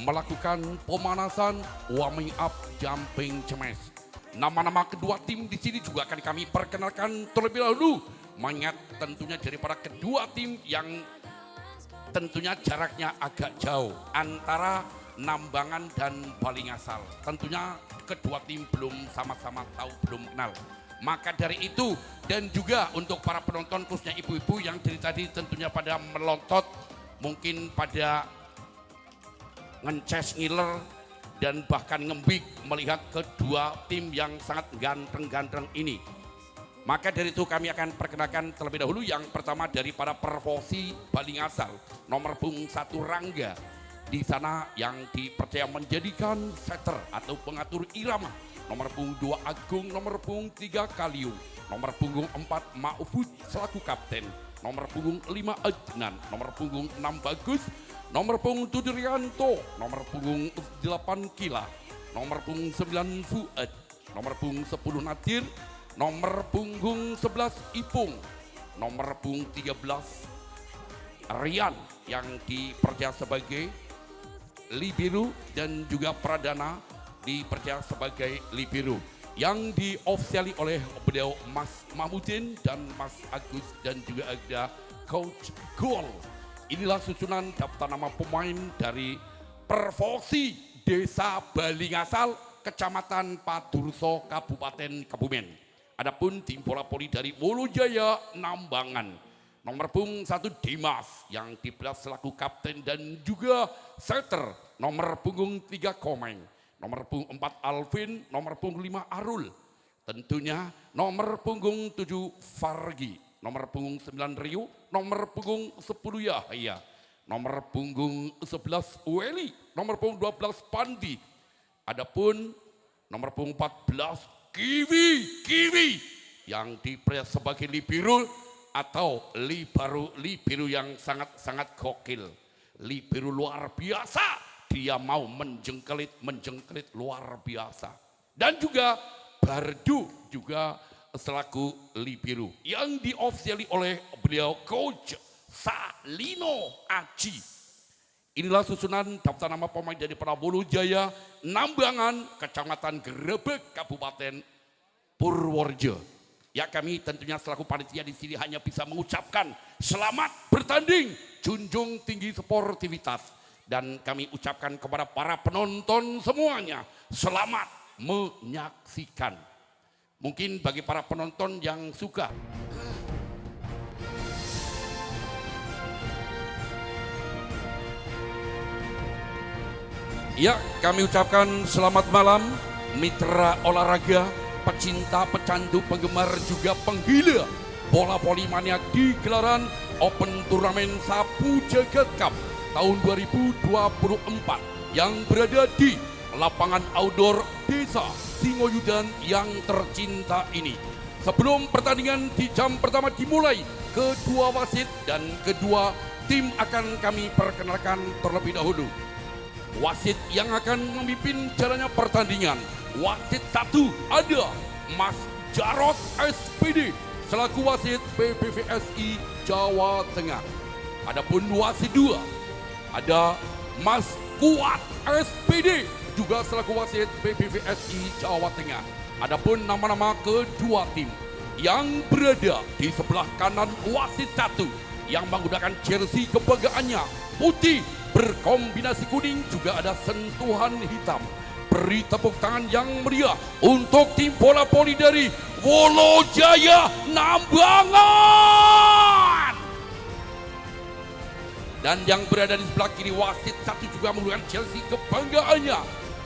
melakukan pemanasan warming up jumping cemes. Nama-nama kedua tim di sini juga akan kami perkenalkan terlebih dahulu, mengingat tentunya daripada kedua tim yang tentunya jaraknya agak jauh antara Nambangan dan Balingasal. Tentunya kedua tim belum sama-sama tahu, belum kenal. Maka dari itu, dan juga untuk para penonton khususnya ibu-ibu yang dari tadi tentunya pada melontot, mungkin pada ngeces ngiler dan bahkan ngembik melihat kedua tim yang sangat ganteng-ganteng ini. Maka dari itu kami akan perkenalkan terlebih dahulu yang pertama dari para perfosi Balingasal, nomor punggung 1 Rangga. Di sana yang dipercaya menjadikan setter atau pengatur irama. Nomor punggung 2 Agung, nomor punggung 3 Kalium, nomor punggung 4 Ma'ufud selaku kapten, nomor punggung 5 Adnan, nomor punggung 6 Bagus, nomor punggung 7 Rianto, nomor punggung 8 Kila, nomor punggung 9 Fuad, nomor punggung 10 Nadir, nomor punggung 11 Ipung, nomor punggung 13 Rian yang dipercaya sebagai libero dan juga Pradana dipercaya sebagai libero yang diofisiali oleh beliau Mas Mahmudin dan Mas Agus dan juga ada Coach Gol. Inilah susunan daftar nama pemain dari Perfosi Desa Balingasal, Kecamatan Padurso, Kabupaten Kebumen. Adapun tim bola voli dari Wolojaya Nambangan, nomor punggung 1 Dimas yang dibelas selaku kapten dan juga setter, nomor punggung 3 Komeng, nomor punggung 4 Alvin, nomor punggung 5 Arul, tentunya nomor punggung 7 Fargi, nomor punggung 9 Rio, nomor punggung 10 Yahya, nomor punggung 11 Weli, nomor punggung 12 Pandi. Adapun nomor punggung 14 Kiwi yang dipercaya sebagai libero atau libero yang sangat gokil, libero luar biasa, dia mau menjengkelit luar biasa. Dan juga Bardu juga selaku libero yang diofisiali oleh beliau Coach Salino Aji. Inilah susunan daftar nama pemain dari Wolojaya Nambangan, Kecamatan Grebek, Kabupaten Purworejo. Ya, kami tentunya selaku panitia di sini hanya bisa mengucapkan selamat bertanding, junjung tinggi sportivitas, dan kami ucapkan kepada para penonton semuanya selamat menyaksikan. Mungkin bagi para penonton yang suka ya, kami ucapkan selamat malam mitra olahraga, pecinta, pecandu, penggemar juga penggila bola voli maniak di gelaran Open Turnamen Sapu Jagat Cup tahun 2024 yang berada di lapangan outdoor Desa Singoyudan yang tercinta ini. Sebelum pertandingan di jam pertama dimulai, kedua wasit dan kedua tim akan kami perkenalkan terlebih dahulu. Wasit yang akan memimpin jalannya pertandingan, wasit 1 ada Mas Jarod SPD selaku wasit PBVSI Jawa Tengah. Adapun wasit 2 ada Mas Kuat SPD juga selaku wasit PBVSI Jawa Tengah. Adapun nama-nama kedua tim yang berada di sebelah kanan wasit 1 yang menggunakan jersey kebanggaannya putih berkombinasi kuning juga ada sentuhan hitam. Beri tepuk tangan yang meriah untuk tim bola voli dari Wolojaya Nambangan. Dan yang berada di sebelah kiri wasit 1 juga menggunakan jersey kebanggaannya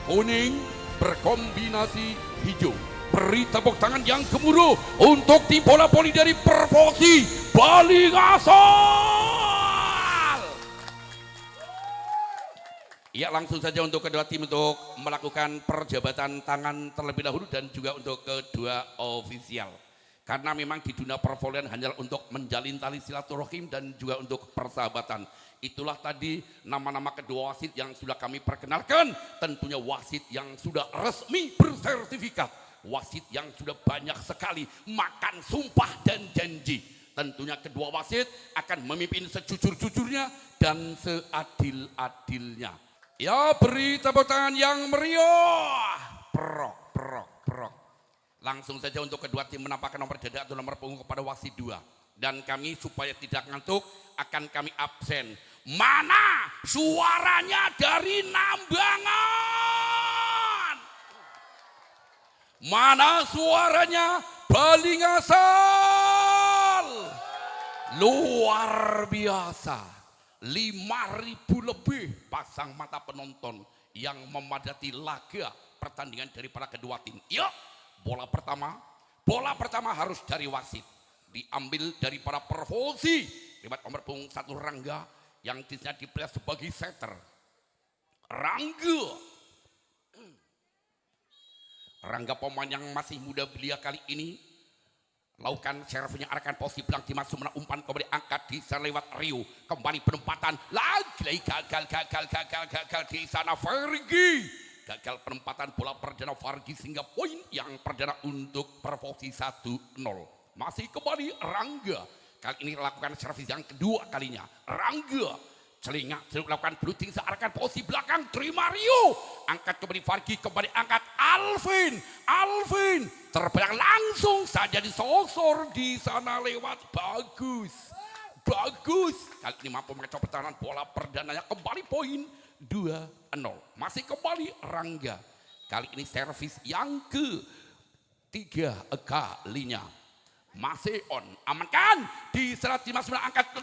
kuning berkombinasi hijau. Beri tepuk tangan yang gemuruh untuk tim bola voli dari Perfosi Balingasal. Ya, langsung saja untuk kedua tim untuk melakukan perjabatan tangan terlebih dahulu dan juga untuk kedua ofisial. Karena memang di dunia pervolian hanya untuk menjalin tali silaturahim dan juga untuk persahabatan. Itulah tadi nama-nama kedua wasit yang sudah kami perkenalkan. Tentunya wasit yang sudah resmi bersertifikat. Wasit yang sudah banyak sekali makan sumpah dan janji. Tentunya kedua wasit akan memimpin sejujur-jujurnya dan seadil-adilnya. Ya, beri tepuk tangan yang meriah. Prok, prok, prok. Langsung saja untuk kedua tim menampakkan nomor dada atau nomor punggung kepada wasit 2. Dan kami supaya tidak ngantuk akan kami absen. Mana suaranya dari Nambangan? Mana suaranya Balingasal? Luar biasa. 5.000 lebih pasang mata penonton yang memadati laga pertandingan daripada kedua tim. Yuk, bola pertama harus dari wasit, diambil dari para perfosi lewat nomor punggung 1 Rangga yang dipilih sebagai setter. Rangga pemain yang masih muda belia kali ini lakukan servisnya arahkan posisi belakang dimasuk umpan kembali angkat di sana lewat Rio, kembali penempatan lagi gagal di sana Fergie, gagal penempatan bola perdana Fergie sehingga poin yang perdana untuk perfosi 1-0. Masih kembali Rangga, kali ini lakukan servis yang kedua kalinya. Rangga celingak melakukan bluding searahkan posisi belakang terima Rio, angkat kembali Fargi, kembali angkat Alvin terbayang langsung saja disosor di sana lewat bagus kali ini mampu mengacau pertahanan bola perdananya, kembali poin 2-0. Masih kembali Rangga, kali ini servis yang ketiga kalinya. Masih on, amankan di serat Dimas angkat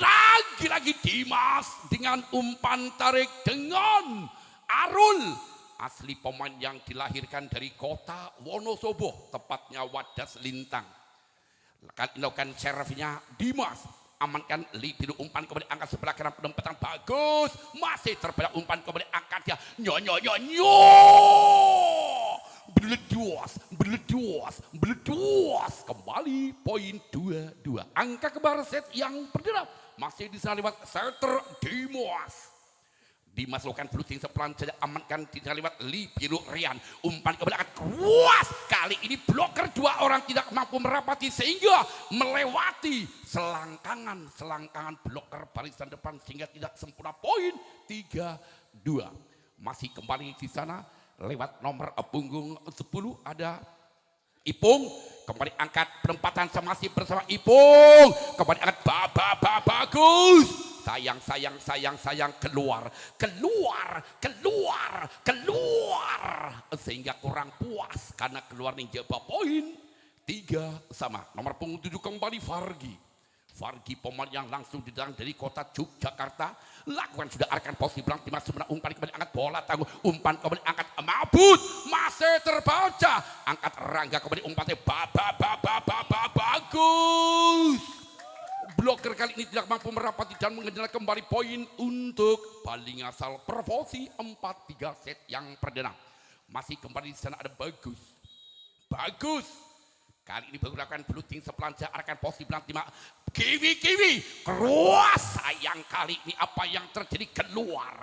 lagi Dimas dengan umpan tarik dengan Arul, asli pemain yang dilahirkan dari kota Wonosobo, tepatnya Wadas Lintang. Lakukan servisnya Dimas, amankan Libiru, umpan kembali angkat sebelah kanan penempatan bagus, masih terbelah umpan kembali angkat ya nyo beledos kembali poin 2-2. Angka kebar set yang berdera masih bisa lewat setter Dimas lakukan bluding sepelan saja, amankan tidak lewat Libiru Rian, umpan kembali angkat kuas, kali ini bloker 2 orang tidak mampu merapati sehingga melewati selangkangan bloker barisan depan sehingga tidak sempurna, poin 3-2. Masih kembali di sana lewat nomor punggung 10 ada Ipung, kembali angkat penempatan masih bersama Ipung, kembali angkat bagus, sayang keluar sehingga kurang puas karena keluar ninja, poin 3-3. Nomor punggung 7 kembali Fargi pemain yang langsung didatang dari kota Yogyakarta, lakukan sudah arahkan posisi belakang dimasuk umpan kembali angkat bola tangguh, umpan kembali angkat Mabut masih terbaca, angkat Rangga kembali umpannya bagus, bloker kali ini tidak mampu merapati dan mengejar kembali poin untuk Balingasal perfosi 4-3 set yang perdana. Masih kembali di sana ada bagus kali ini menggunakan bluding sepelancar arahkan posisi belakang Kiwi keruas, sayang kali ini apa yang terjadi, keluar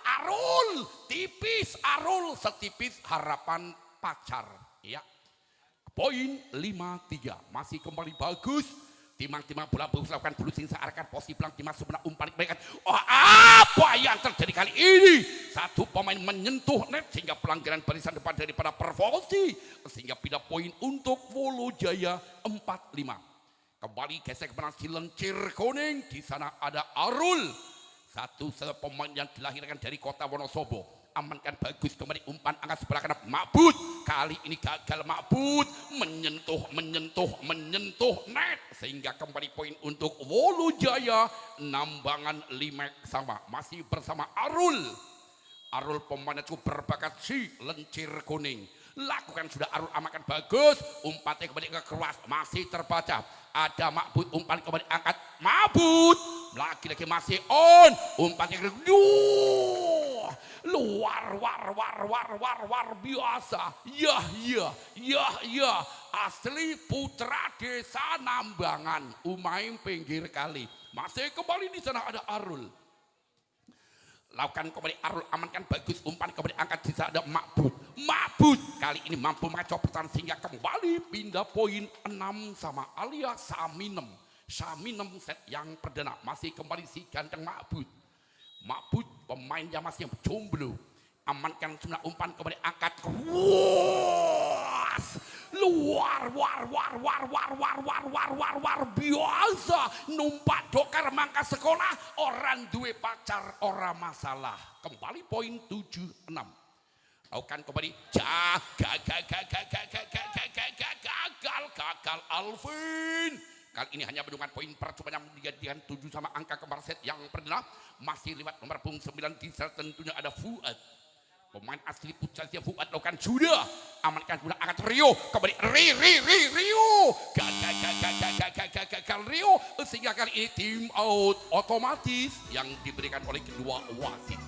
Arul, tipis Arul, setipis harapan pacar ya. Poin 5-3. Masih kembali bagus, timang bola bagus lakukan bluding searahkan posisi belakang dimasuk umpan mereka. Apa yang terjadi kali ini, satu pemain menyentuh net sehingga pelanggaran barisan depan daripada perfosi sehingga pindah poin untuk Wolojaya 4-5. Kembali gesek berhasil lencir kuning, di sana ada Arul, satu pemain yang dilahirkan dari kota Wonosobo, amankan bagus kembali umpan angkat sebelah kanan Mabut, kali ini gagal Mabut menyentuh net sehingga kembali poin untuk Wolojaya. Nambangan Limek sama masih bersama Arul pemain itu berbakat si lencir kuning, lakukan sudah Arul amankan bagus, umpannya kembali ke keras masih terbaca, ada Mabut umpan kembali angkat Mabut lagi masih on, umpannya luar biasa ya asli putra desa Nambangan Umaim pinggir kali. Masih kembali di sana ada Arul, lakukan kembali Arul amankan bagus, umpan kembali angkat di sana ada Mabut kali ini mampu mengacau pertahanan sehingga kembali pindah poin 6 alias Saminem set yang perdana. Masih kembali si ganteng Mabut Mabut pemain yang masih jomblo. Amankan sudah umpan kembali angkat. Luas. Luar biasa. Numpak dokar mangka sekolah. Orang duwe pacar ora masalah. Kembali poin 7-6. Lakukan kembali. Gagal Alvin. Kali ini hanya bendungan poin percobaan yang dijadikan 7 sama angka kembar set yang pernah. Masih lewat nomor punggung 9 di set tentunya ada Fuad. Pemain asli Putra Fuad lakukan sudah. Amankan guna angkat Rio. Kembali Rio. Gagal Rio. Sehingga kali ini tim out otomatis yang diberikan oleh kedua wasit.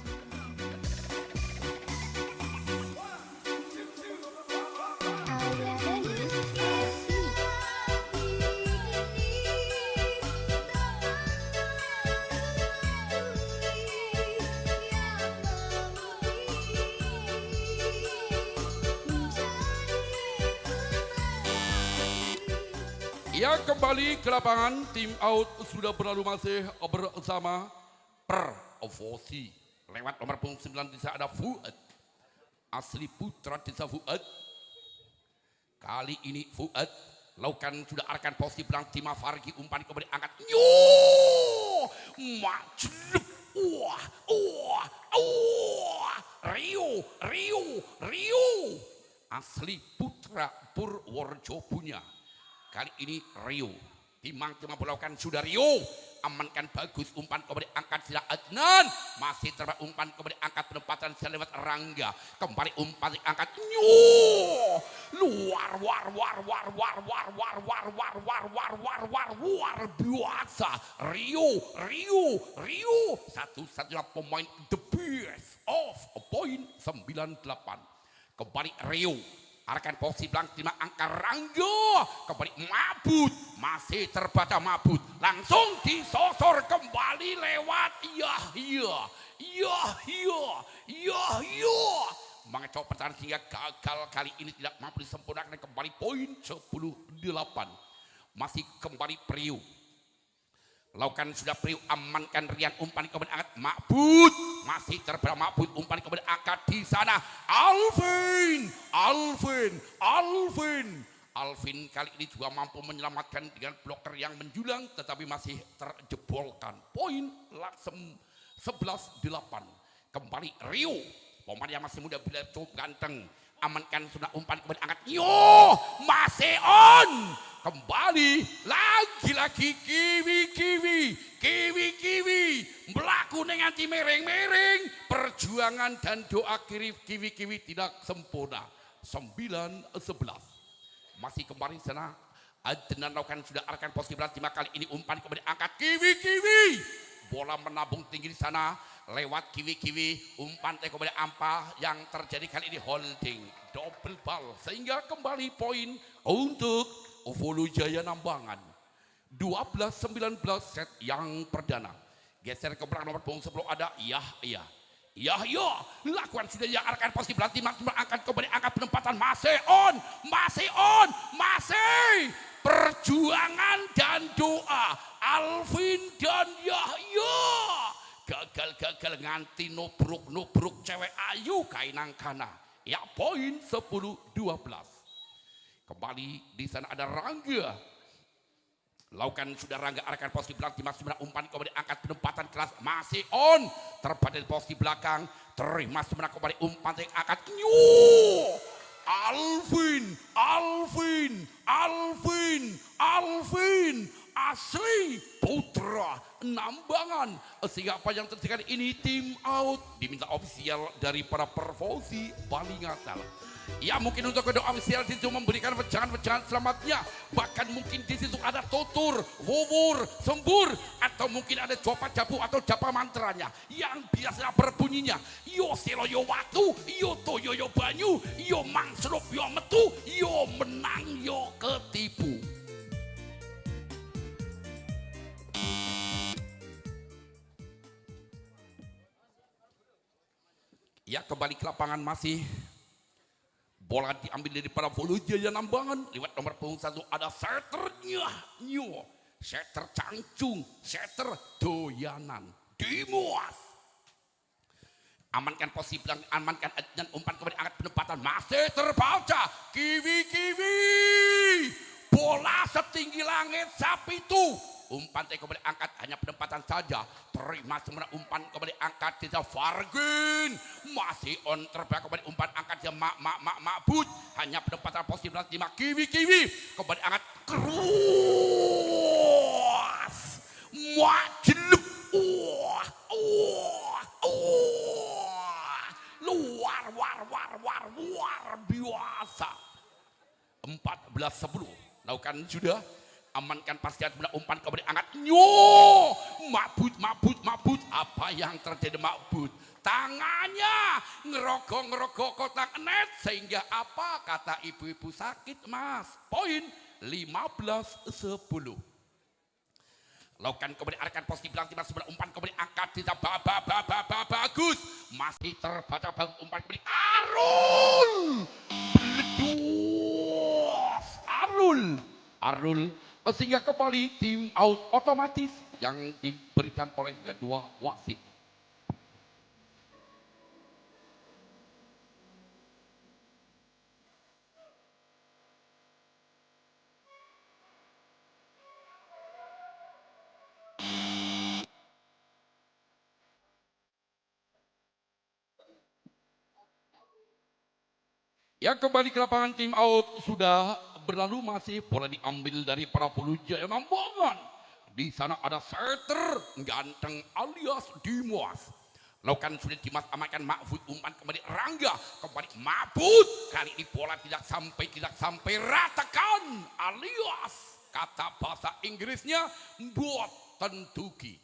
Ya, kembali ke lapangan, tim out sudah berlalu masih bersama Pervosi. Lewat nomor punggung 9 desa ada Fuad. Asli Putra desa Fuad. Kali ini Fuad lakukan sudah arahkan posisi belakang Tima Fargi, umpan kembali angkat. Majlub. Rio. Asli Putra Purworejo punya. Kali ini Rio timang melakukan sudah Rio. Amankan bagus umpan kembali angkat sila Adnan. Masih terbang umpan kembali angkat penempatan sila lewat Rangga. Kembali umpan angkat luar biasa. Rio satu-satunya pemain the best of point 98. Kembali Rio arahkan posisi belakang timang angka Rangga. Kembali Mabut. Masih terbaca Mabut. Langsung disosor kembali lewat Yahya. Mengecok pertahanan sehingga gagal kali ini tidak mampu disempurnakan. Kembali poin 10-8. Masih kembali Priu. Lakukan sudah Priu, amankan Rian, umpan kembali angkat Mabut. Masih terbaca Mabut, umpan kembali angkat di sana Alvin kali ini juga mampu menyelamatkan dengan bloker yang menjulang, tetapi masih terjebolkan. Poin 11-8. Kembali Rio, pemain yang masih muda bila cukup ganteng. Amankan sudah umpan kembali angkat. Masih on. Kembali lagi-lagi Kiwi melaku dengan tim mereng perjuangan dan doa Kiwi tidak sempurna. 9-11. Masih kembali sana Adnan lakukan sudah arahkan posisi belakang Tima. Kali ini umpan kembali angkat Kiwi. Bola menabung tinggi di sana lewat Kiwi. Umpan kembali Ampa yang terjadi kali ini holding double ball sehingga kembali poin untuk Uvolu Jaya Nambangan. 12-19 set yang perdana. Geser ke belakang nomor punggung 10 ada Yahya. Lakukan sudah yang arahkan posisi belakang Tima. Angkat kembali angkat penempatan masih on. Perjuangan dan doa Alvin dan Yahya. Gagal nganti nubruk cewek ayu kainang kana. Ya, poin 10-12. Kembali di sana ada Rangga. Lakukan sudah Rangga arahkan posisi belakang Tima. Umpan kembali angkat penempatan keras masih on. Terbaca di posisi belakang. Terima sebenarnya kembali umpan angkat. Alvin asli Putra Nambangan. Siapa yang terjadi ini tim out diminta ofisial dari para Pervosi Balingasal. Ya, mungkin untuk kedua ofisial di situ memberikan wejangan selamatnya. Bahkan mungkin di situ ada tutur, wawur, sembur, atau mungkin ada japa jabu atau japa mantranya yang biasa berbunyinya yo selo yo watu, yo toyo yo banyu, yo mangsrup yo metu, yo menang yo ketipu. Ya, kembali ke lapangan masih. Bola diambil dari para Uvolu Jaya Nambangan. Lewat nomor punggung 1 ada setternya. Setter cancung, setter doyanan. Dimuas. Amankan posisi bilang, amankan dan umpan kembali angkat penempatan masih terbaca. Kiwi bola setinggi langit sapi itu. Umpan kembali angkat hanya penempatan saja. Terima semua umpan kembali angkat tidak Fargin. Masih on terbang kembali umpan angkat dia Ma'bud. Hanya penempatan posisi 5 Kiwi kembali angkat keras. Majeluk. Luar biasa. 14-10. Lakukan sudah. Amankan pastian umpan kembali angkat. Ma'bud. Apa yang terjadi Ma'bud? Tangannya ngerogok kotak net sehingga apa kata ibu-ibu sakit mas. Poin 15-10. Lakukan kembali arahkan posisi bilang timnas sebelah umpan kembali angkat tidak bagus masih terbaca bagus umpan kembali Arul sehingga kembali tim out otomatis yang diberikan oleh kedua wasit. Ya kembali ke lapangan tim out sudah berlalu masih bola diambil dari para Jaya Nambangan. Di sana ada setter ganteng alias Dimas. Lakukan sudah Dimas amankan Ma'bud umpan kembali Rangga kembali Ma'bud. Kali ini bola tidak sampai ratakan alias kata bahasa Inggrisnya buat tentuki.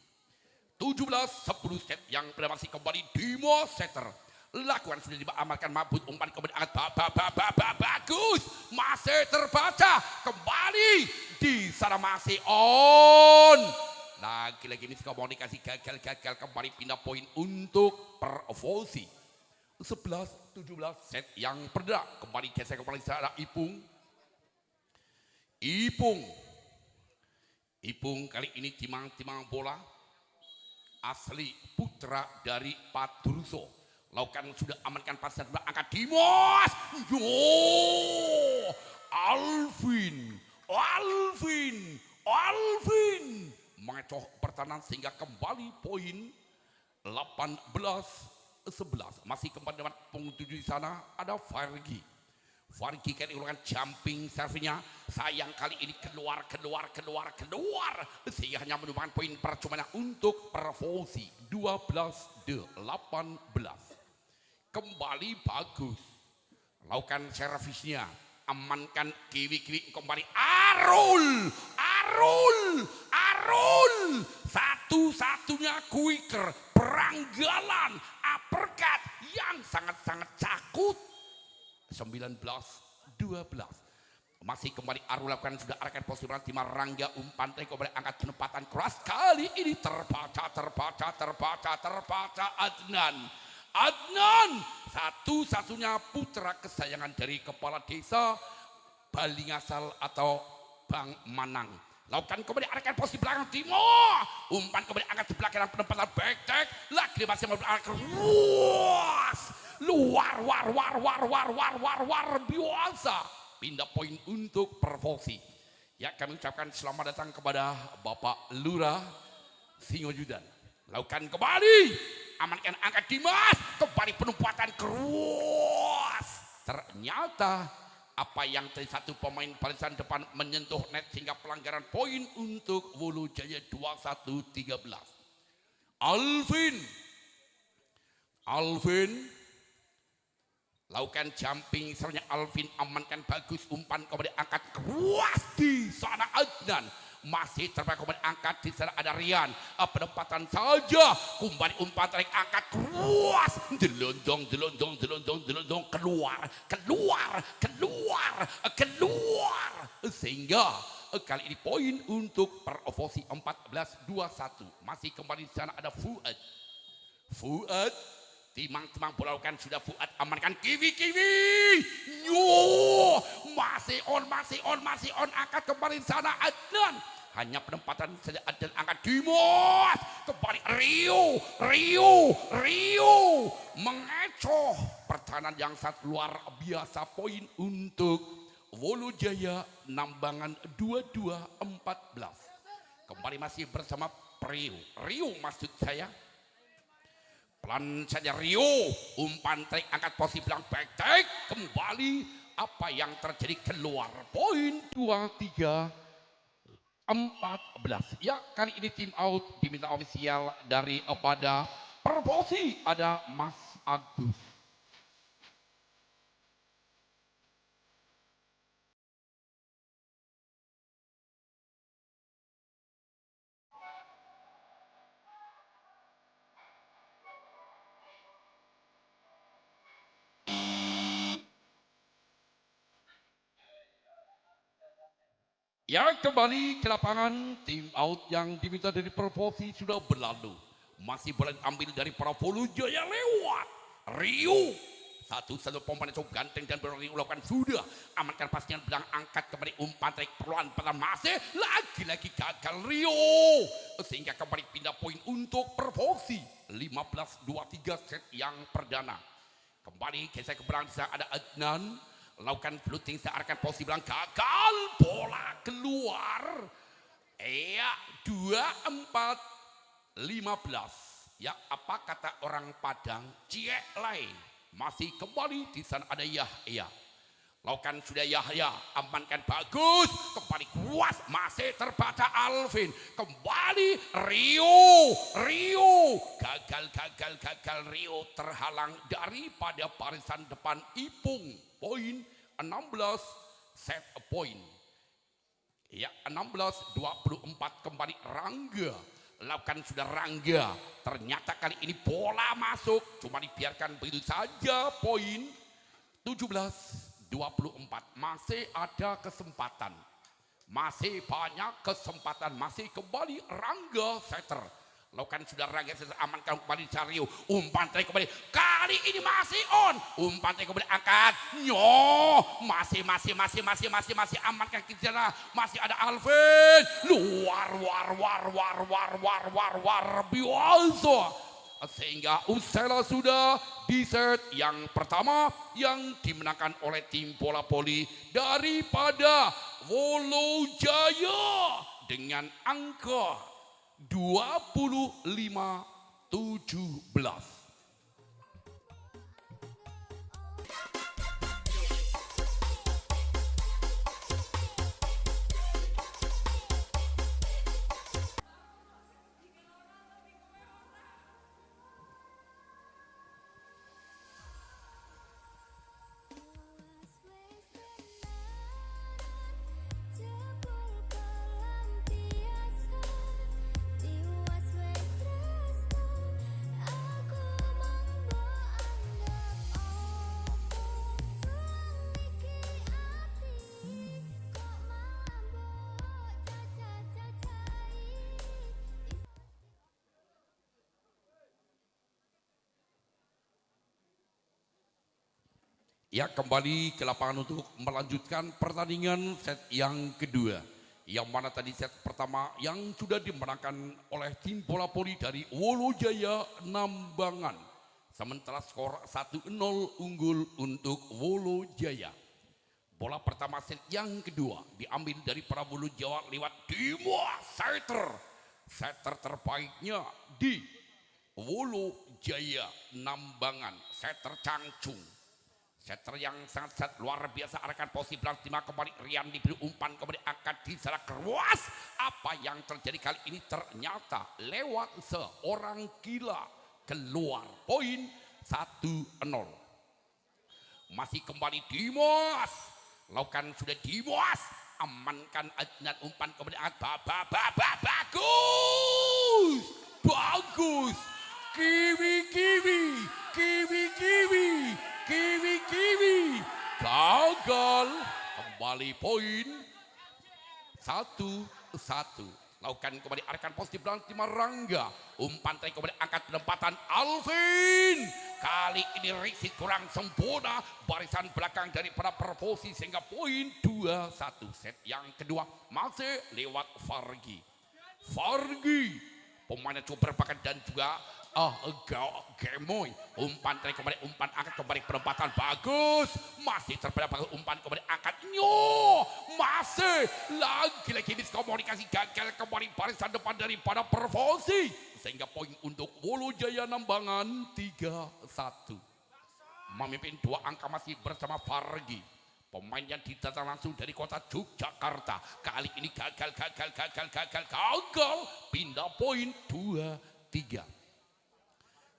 17-10 set yang masih kembali Dimas setter. Lakukan sudah diamalkan Ma'bud umpan kembali angkat bagus masih terbaca kembali di sana masih on lagi-lagi ini komunikasi gagal kembali pindah poin untuk Pervosi 11-17 set yang perdana kembali geser kembali sana Ipung kali ini timang bola asli putra dari Padurso. Lakukan sudah amankan pasar angkat Dimas. Alvin mengecoh pertahanan sehingga kembali poin 18-11 masih kembali dapat pengutuju di sana ada Fargi kali ulangan jumping serve-nya sayang kali ini keluar sehingga hanya menumbangkan poin percuma untuk Pervosi 12-18 kembali bagus lakukan servisnya amankan Kiwi kembali Arul satu-satunya quicker peranggalan uppercut yang sangat-sangat cakut 19-12 masih kembali Arul lakukan sudah arahkan posisi Timar Rangga umpan kembali angkat penempatan keras kali ini terbaca Adnan satu-satunya putra kesayangan dari kepala desa Balingasal atau Bang Manang. Lakukan kembali arahkan posisi belakang Timo. Umpan kembali angkat sebelah kanan penempatan backtrack. Lagi masih arahkan luar biasa. Pindah poin untuk Pervosi. Ya kami ucapkan selamat datang kepada Bapak Lurah Singojudan. Lakukan kembali. Amankan angkat Dimas kembali penempatan keras ternyata apa yang tadi satu pemain barisan depan menyentuh net sehingga pelanggaran poin untuk Wulu Jaya 21-13 Alvin lakukan jumping serangan Alvin amankan bagus umpan kembali angkat keras di sana Adnan masih terbaik kembali angkat di sana ada Rian penempatan saja kembali umpan tarik angkat keras delondong keluar sehingga kali ini poin untuk Pervosi 14-21 masih kembali di sana ada Fuad timang bola lakukan sudah Fuad amankan Kiwi masih on angkat kembali di sana Adnan hanya penempatan saja dan angka Dimas kembali Rio mengecoh pertahanan yang sangat luar biasa. Poin untuk Wolojaya Nambangan 22-14. Kembali masih bersama Rio maksud saya. Pelan saja Rio, umpan trik angkat posisi belakang back take kembali. Apa yang terjadi keluar poin 23-14. Ya, kali ini tim out diminta ofisial dari pada Perposi ada Mas Agus. Ya, kembali ke lapangan. Tim out yang diminta dari Perposi sudah berlalu. Masih boleh ambil dari para Wolojaya lewat Rio. Satu pemain cukup ganteng dan Rio lakukan sudah amankan pastinya belakang, angkat kembali umpan trik peluang pertama masih lagi-lagi gagal Rio, sehingga kembali pindah poin untuk Perposi 15-23 set yang perdana. Kembali geser ke belakang ada Adnan lakukan floating searahkan posisi belakang, gagal, bola keluar. Ya, 24-15. Ya, apa kata orang Padang, ciek lai. Masih kembali di sana ada Yahya. Lakukan sudah Yahya, amankan bagus, kembali kuat, masih terbaca Alvin, kembali Rio, gagal Rio terhalang daripada barisan depan Ipung. Poin 16 set point. Ya, 16-24 kembali Rangga. Lakukan sudah Rangga. Ternyata kali ini bola masuk, cuma dibiarkan begitu saja. Poin 17-24. Masih ada kesempatan. Masih banyak kesempatan. Masih kembali Rangga setter. Lakukan sudah Rangga setter, amankan kembali Cario. Umpan trik kembali. Kali ini masih on. Umpan trik kembali angkat. Masih amankan kita. Masih ada Alvin. Luar biasa. Sehingga usai sudah di set yang pertama yang dimenangkan oleh tim bola voli daripada Wolojaya dengan angka 25-17. Ya, kembali ke lapangan untuk melanjutkan pertandingan set yang kedua. Yang mana tadi set pertama yang sudah dimenangkan oleh tim bola voli dari Wolojaya Nambangan. Sementara skor 1-0 unggul untuk Wolojaya. Bola pertama set yang kedua diambil dari para Wolojaya lewat Dimas setter. Setter terbaiknya di Wolojaya Nambangan, setter Cangcung. Setter yang sangat luar biasa, arahkan posisi belakang timah kembali Rian diberi umpan kembali angkat di sana keruas. Apa yang terjadi kali ini ternyata lewat seorang gila keluar. Poin 1-0. Masih kembali Dimas. Lakukan sudah Dimas. Amankan Adnan umpan kembali bagus. Kiwi gagal. Kembali poin 1-1. lakukan kembali arahkan positif belakang timah Rangga, umpan tarik kembali angkat penempatan Alvin, kali ini Rizky kurang sempurna barisan belakang daripada Perfosi sehingga poin 2-1. Set yang kedua masih lewat Fargi, pemainnya cukup berbakat dan juga Gemoy, umpan tarik kembali, umpan angkat kembali penempatan bagus, masih terpeda bagus, umpan kembali angkat masih lagi miskomunikasi, gagal kembali barisan depan daripada Perfosi sehingga poin untuk Wolojaya Nambangan 3-1. Memimpin 2 angka masih bersama Fargi, pemain yang didatang langsung dari kota Yogyakarta. Kali ini gagal, pindah poin 2-3.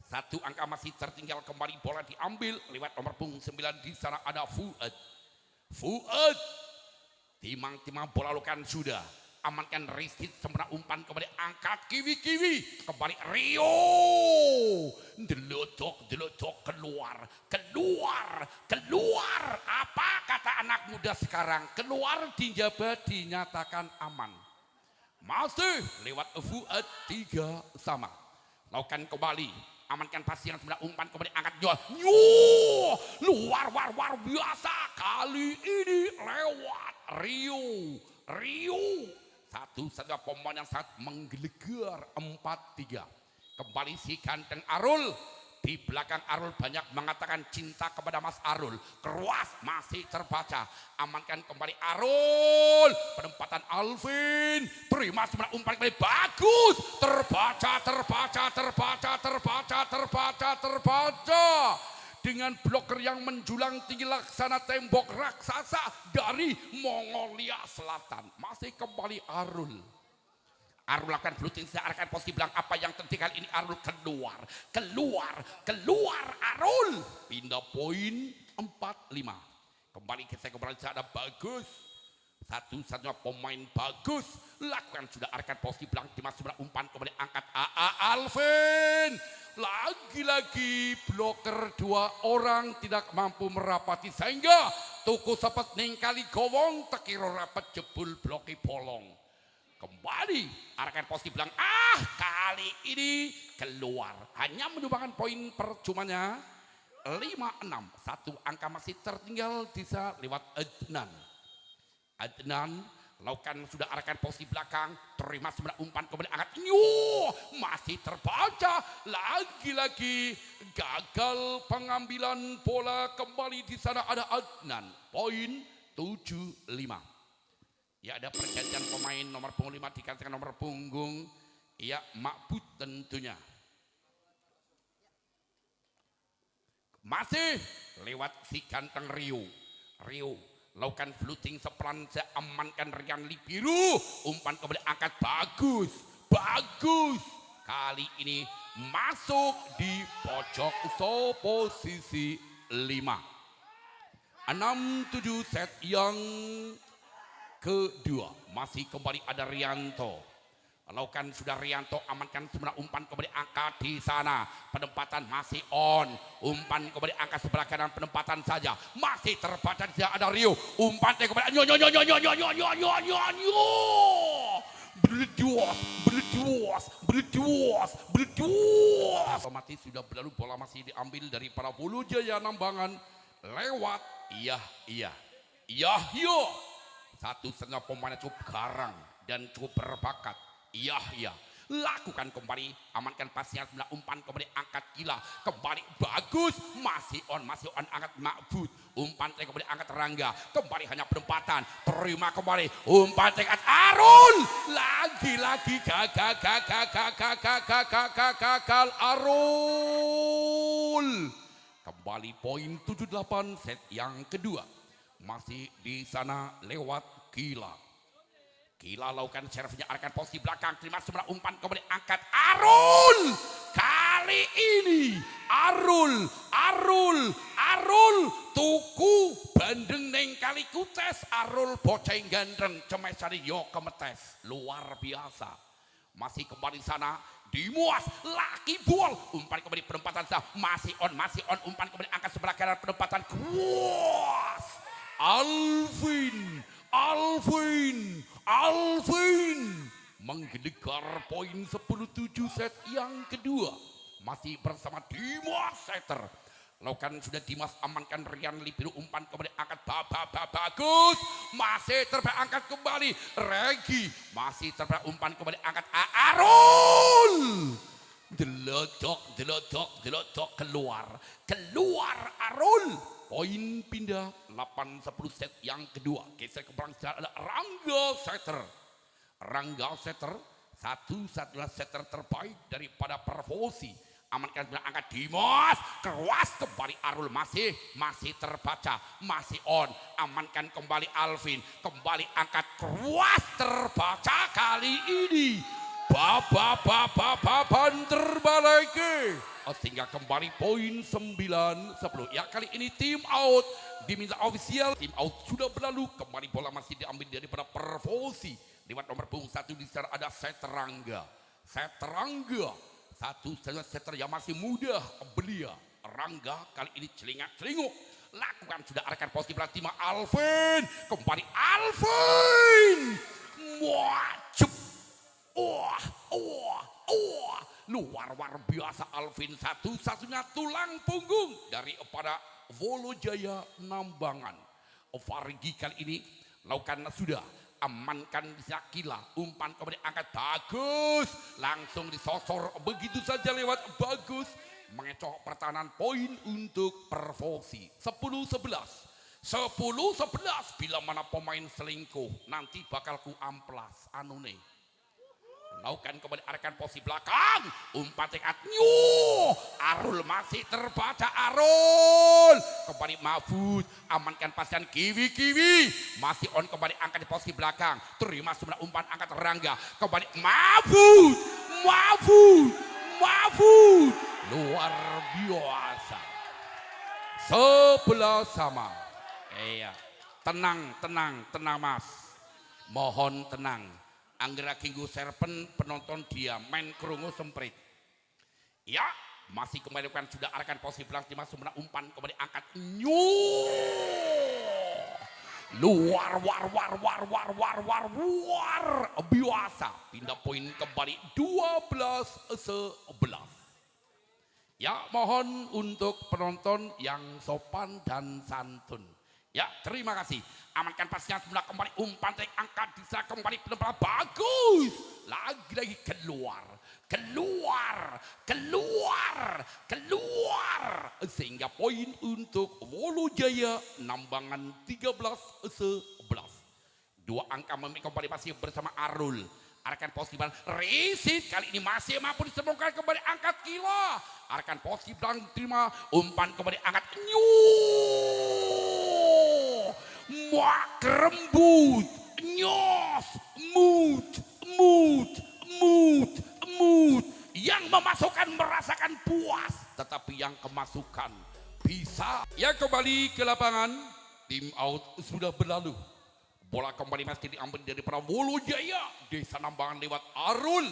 1 angka masih tertinggal, kembali bola diambil lewat nomor punggung 9, di sana ada Fuad, timang-timang bola lukan sudah amankan Rizky, sempurna umpan kembali angkat kiwi, kembali Rio, delodok keluar, apa kata anak muda sekarang, keluar dijabat dinyatakan aman, masih lewat Fuad 3 sama, lakukan kembali amankan pasti yang sebenarnya, umpan kembali angkat luar biasa, kali ini lewat Rio, satu-satunya pemain yang sangat menggelegar 4-3. Kembali si ganteng Arul, di belakang Arul banyak mengatakan cinta kepada Mas Arul, keruas masih terbaca, amankan kembali Arul, penempatan Alvin, terima sebenarnya umpan kembali bagus, terbaca dengan bloker yang menjulang tinggi laksana tembok raksasa dari Mongolia Selatan. Masih kembali Arul lakukan blue-tick, arahkan posisi belakang, apa yang terjadi kali ini, Arul keluar Arul, pindah poin 4-5. Kembali kita ada bagus, satu-satunya pemain bagus, lakukan sudah arahkan posisi belakang, dimasukkan umpan kembali angkat Alvin, lagi-lagi bloker 2 orang tidak mampu merapati sehingga tuku sepet ningkali gowong tekiro rapat jebul bloki bolong. Kembali arahkan posisi belakang, kali ini keluar, hanya menyumbangkan poin percumanya 5-6. 1 angka masih tertinggal, bisa lewat Adnan lakukan sudah arahkan posisi belakang, terima sebenarnya umpan kembali angkat masih terbaca, lagi-lagi gagal pengambilan bola, kembali di sana ada Adnan, poin 7-5. Ya, ada pergantian pemain, nomor punggung 5 dikatakan nomor punggung ya Makbud tentunya. Masih lewat si ganteng Rio lakukan fluting sepelan, saya amankan Rian Libiru, umpan kembali angkat bagus, kali ini masuk di pojok posisi 5. 6-7 set yang kedua, masih kembali ada Rianto, lakukan sudah Rianto, amankan sebenarnya umpan kembali angkat di sana, penempatan masih on, umpan kembali angkat sebelah kanan, penempatan saja masih terbaca, tidak ada Rio, umpan kembali otomatis sudah berlalu, bola masih diambil dari para Wolojaya Nambangan lewat iya. Satu-satunya pemain cukup garang dan cukup berbakat, Yahya, lakukan kembali, amankan pasnya, umpan kembali angkat gila, kembali bagus, masih on angkat Makbud, umpan kembali angkat Rangga, kembali hanya penempatan, terima kembali, umpan angkat Arul, lagi-lagi gagal Arul, kembali poin 7-8 set yang kedua, masih di sana lewat Gila lakukan servisnya, arahkan posisi belakang, terima sebenarnya umpan kembali angkat Arul, kali ini Arul tuku bandeng neng kali kutes, Arul boceng gandreng cemesari yo kemetes, luar biasa. Masih kembali sana dimuas, laki bol, umpan kembali penempatan sah, masih on, umpan kembali angkat sebelah kanan, penempatan kuas, Alvin menggelegar poin 10-7 set yang kedua. Masih bersama Dimas Setter. Lakukan sudah Dimas, amankan Rian Libiru, umpan kembali angkat bagus, masih terangkat kembali Regi, masih umpan kembali angkat Arul, delodok keluar Arul. Poin pindah 8-10 set yang kedua. Geser ke belakang ada Rangga Setter, satu-satunya setter terbaik daripada Perfosi. Amankan angkat Dimas, keras kembali Arul, masih terbaca, masih on. Amankan kembali Alvin, kembali angkat, keras terbaca kali ini. Baban terbalik sehingga kembali poin 9-10. Ya, kali ini tim out diminta official. Tim out sudah berlalu, kembali bola masih diambil daripada Perfosi lewat nomor punggung 1. Di sana ada Seterangga, satu setter yang masih muda belia. Rangga kali ini celingak-celinguk, lakukan sudah arahkan posisi berarti Alvin, kembali Alvin, wajib, luar biasa Alvin, satu-satunya tulang punggung daripada Wolojaya Nambangan. Farigi kali ini lakukan sudah, amankan Zakila, umpan kemudian angkat bagus, langsung disosor begitu saja lewat bagus, mengecoh pertahanan. Poin untuk Perfosi 10-11 bila mana pemain selingkuh nanti bakal ku amplas anune. Lakukan kembali arahkan posisi belakang, umpan tekat Arul masih terbaca, Arul kembali Mahfud, amankan pasan Kiwi masih on, kembali angkat di posisi belakang, terima sebelah umpan angkat Rangga, kembali Mahfud luar biasa. 11 sama. Iya, tenang Mas, mohon tenang. Anggera Kinggu Serpen, penonton dia main kerungu semprit. Ya, masih kembali kan sudah arahkan posisi belakang, Dimas sebenarnya umpan kembali angkat luar biasa. Pindah poin kembali 12-11. Ya, mohon untuk penonton yang sopan dan santun. Ya, terima kasih. Amankan pasnya sebelah, kembali umpan tek angkat, bisa kembali benar-benar bagus. Lagi keluar. Sehingga poin untuk Wolojaya Nambangan 13-11. Dua angka memiliki kembali masih bersama Arul. Arahkan posisi ban Risit, kali ini masih mampu disembuhkan, kembali angkat Kila. Arahkan posisi ban, terima umpan kembali angkat kerembut, nyos, mood, yang memasukkan merasakan puas, tetapi yang kemasukan bisa. Ya, kembali ke lapangan, tim out sudah berlalu. Bola kembali masih diambil dari para Wolojaya. Desa Nambangan lewat Arul,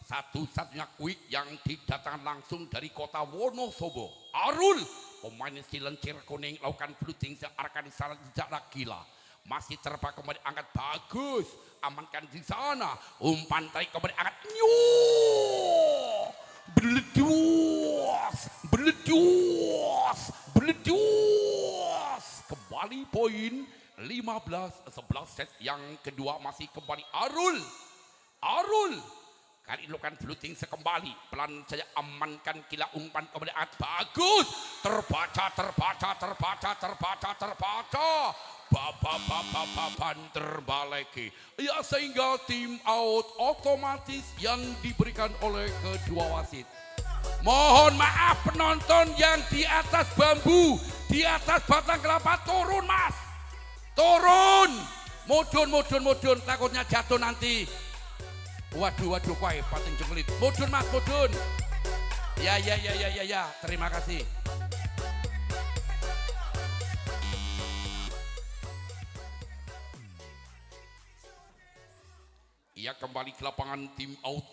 satu-satunya quick yang didatangkan langsung dari kota Wonosobo. Arul, pemain silencir kuning, lakukan fluting searahkan di sana jarak gila. Masih terbang kembali angkat bagus, amankan di sana. Umpan tarik kembali angkat beledos. Kembali poin 15-11 set yang kedua. Masih kembali Arul. Kali ini lakukan fluting sekembali, pelan saja amankan Kila, umpan kembali angkat bagus, terbaca. Baban terbalik. Ya, sehingga tim out otomatis yang diberikan oleh kedua wasit. Mohon maaf penonton yang di atas bambu, di atas batang kelapa, turun Mas, turun, mudun, takutnya jatuh nanti. Waduh, kuai pating jengkelit. Mudun Mas, mudun. Ya, terima kasih. Ya, kembali ke lapangan tim out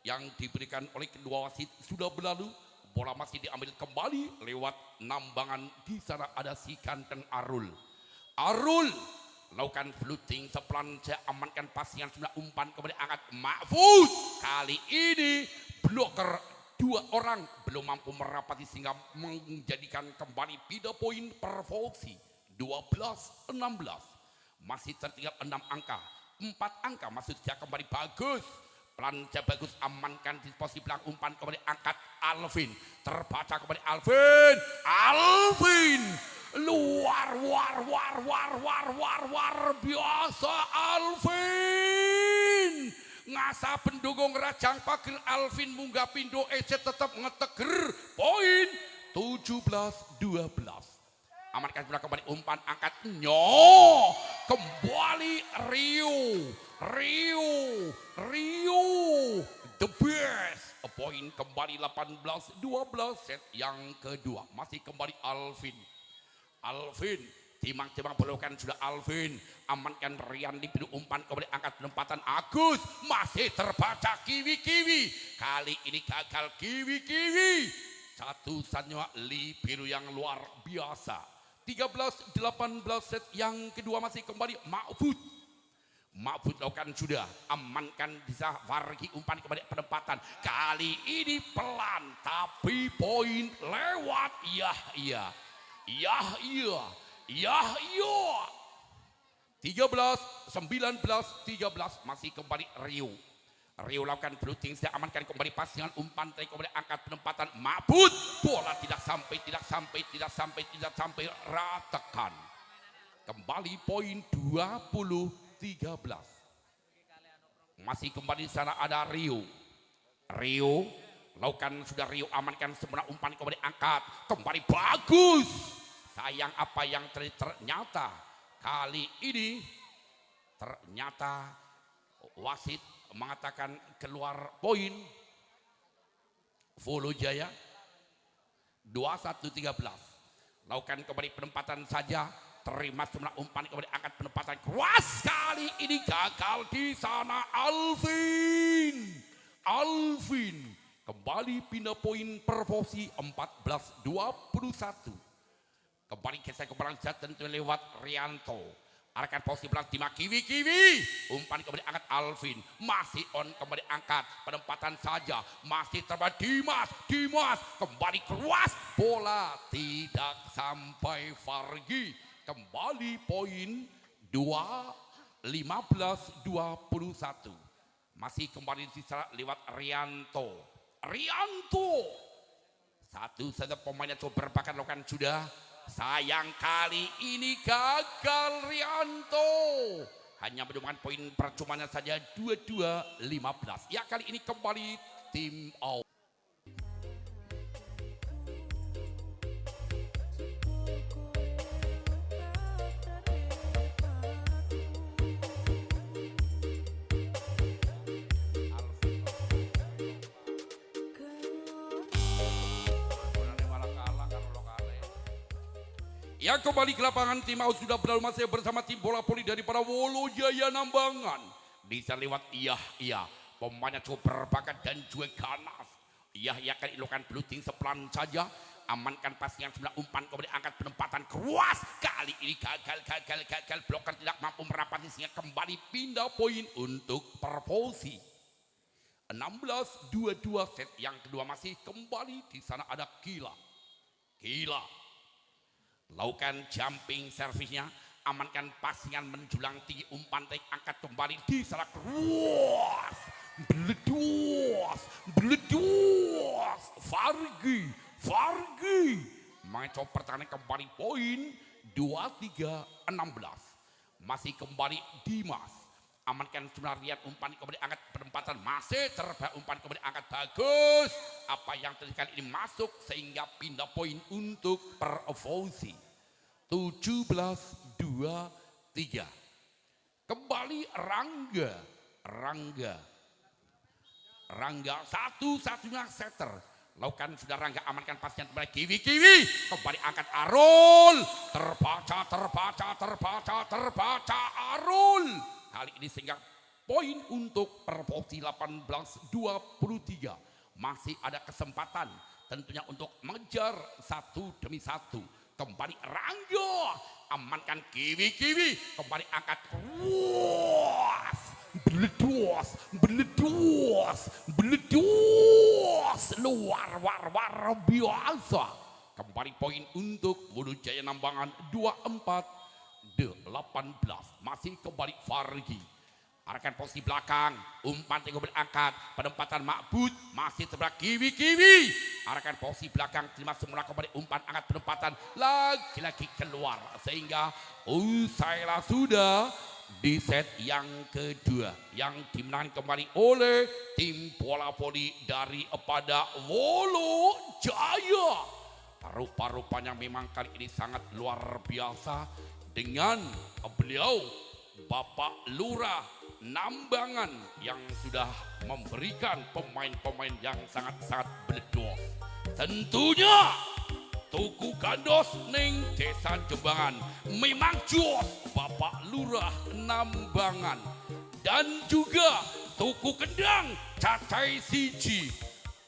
yang diberikan oleh kedua wasit sudah berlalu. Bola masih diambil kembali lewat Nambangan. Di sana ada si Kanten Arul, lakukan fluting sepelan saya amankan pasangan sudah umpan kemudian angkat Mahfud. Kali ini bloker dua orang belum mampu merapati sehingga menjadikan kembali pindah poin Pervoksi 12-16. Masih tertinggal 6 angka, 4 angka maksudnya kembali bagus. Pelanca bagus amankan di posisi belakang umpan kembali angkat Alvin. Terbaca kembali Alvin. Alvin luar biasa Alvin. Ngasa pendukung Rajang Pager Alvin munggah pindo EC tetap ngeteger poin 17-12. Amankan sudah kembali umpan angkat Nyo. Kembali Rio the best. A point kembali 18-12 set yang kedua. Masih kembali Alvin timang-timang pelukan sudah Alvin. Amankan Rian di pintu umpan kembali angkat penempatan Agus. Masih terbaca Kiwi. Kali ini gagal Kiwi. Satu Sanyo Li biru yang luar biasa. 13-18 set yang kedua masih kembali Mahfud lakukan sudah amankan bisa Fargi umpan kembali penempatan. Kali ini pelan tapi poin lewat. Iya 13-19-13 masih kembali Rio lakukan fluting saya amankan kembali pasangan umpan tadi kembali angkat penempatan Mahfud. Bola tidak sampai ratakan. Kembali poin 20-13. Masih kembali di sana ada Rio lakukan sudah Rio amankan sempurna umpan kembali angkat kembali bagus. Sayang apa yang ternyata kali ini ternyata wasit mengatakan keluar poin. Volo Jaya 21-13. Lakukan kembali penempatan saja. Terima semua umpan kembali angkat penempatan keras. Kali ini gagal di sana Alvin. Kembali pindah poin Pervoksi 14-21. Kembali geser ke belakang tentu lewat Rianto. Arahkan posisi belakang Tima Kiwi. Umpan kembali angkat Alvin. Masih on kembali angkat. Penempatan saja. Masih terbaik Dimas. Kembali keras. Bola tidak sampai Fargi. Kembali poin 15-21. Masih kembali sisa lewat Rianto. Satu saja pemainnya coba berbakat lakukan sudah. Sayang kali ini gagal Rianto. Hanya menemukan poin percumanya saja 22-15. Ya kali ini kembali tim out. Yang kembali ke lapangan tim out sudah berlalu masih bersama tim bola voli daripada Wolo Jaya Nambangan. Bisa lewat iya. Pemainnya cukup berbakat dan juga ganas. Iya akan ilukan bluting sepelan saja. Amankan pasangan sebelah umpan kembali angkat penempatan keras. Kali ini gagal. Bloker tidak mampu merapati sehingga kembali pindah poin untuk Pervoksi. 16-22 set yang kedua masih kembali di sana ada Gila. Lakukan jumping servisnya, amankan pasangan menjulang tinggi umpan tarik angkat kembali di sana keras. Beledos. Fargi. Mencoba pertahanan kembali poin 23-16. Masih kembali Dimas. Amankan Sunarian umpan kembali angkat penempatan masih terbaik umpan kembali angkat bagus. Apa yang terjadi ini masuk sehingga pindah poin untuk Pervoksi 17-23. Kembali Rangga satu-satunya setter. Lakukan sudah Rangga amankan pasien kembali Kiwi. Kembali angkat Arul. Terbaca Arul. Kali ini sehingga poin untuk Pervoksi 18-23. Masih ada kesempatan tentunya untuk mengejar satu demi satu. kembali Rangga, amankan kiwi, kembali angkat kuas, beledos, luar biasa. Kembali poin untuk Wulujaya Nambangan 24-18, masih kembali Fargi. Arahkan posisi belakang, umpan tengok berangkat, penempatan Makbud, masih sebelah kiwi, arahkan posisi belakang, terima semula kembali umpan angkat penempatan, lagi-lagi keluar, sehingga usailah sudah di set yang kedua, yang dimenangkan kembali oleh tim bola voli daripada Wulujaya. Rupa-rupanya memang kali ini sangat luar biasa dengan beliau Bapak Lurah Nambangan yang sudah memberikan pemain-pemain yang sangat-sangat beledos. Tentunya Tugu Gandos ning Desa Jembangan memang jos Bapak Lurah Nambangan, dan juga Tugu Kendang Cacai Siji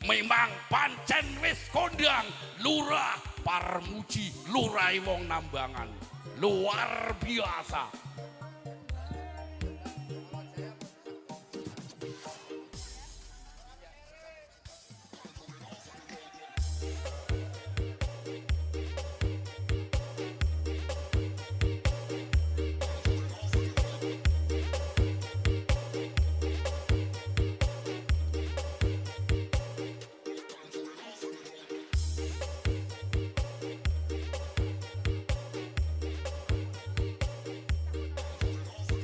memang pancen wis kondang Lurah Parmuji Lurah wong Nambangan. Luar biasa.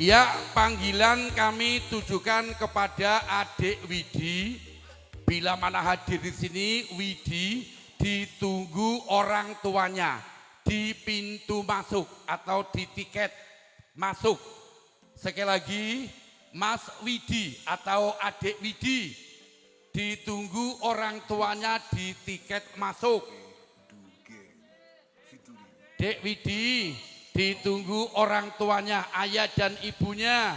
Ya, panggilan kami tujukan kepada adik Widi. Bila mana hadir di sini, Widi ditunggu orang tuanya di pintu masuk atau di tiket masuk. Sekali lagi, Mas Widi atau adik Widi ditunggu orang tuanya di tiket masuk. Dek Widi ditunggu orang tuanya, ayah dan ibunya.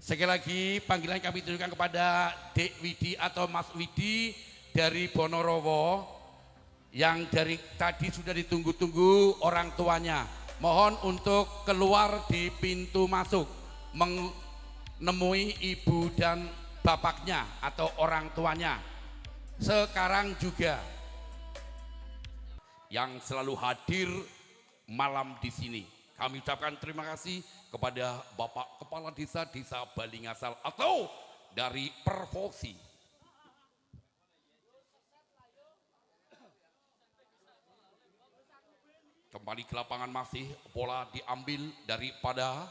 Sekali lagi panggilan kami tujukan kepada Dek Widi atau Mas Widi dari Ponorogo yang dari tadi sudah ditunggu-tunggu orang tuanya. Mohon untuk keluar di pintu masuk menemui ibu dan bapaknya atau orang tuanya. Sekarang juga yang selalu hadir malam di sini, kami ucapkan terima kasih kepada Bapak Kepala Desa Balingasal atau dari Pervosi. Kembali ke lapangan, masih bola diambil daripada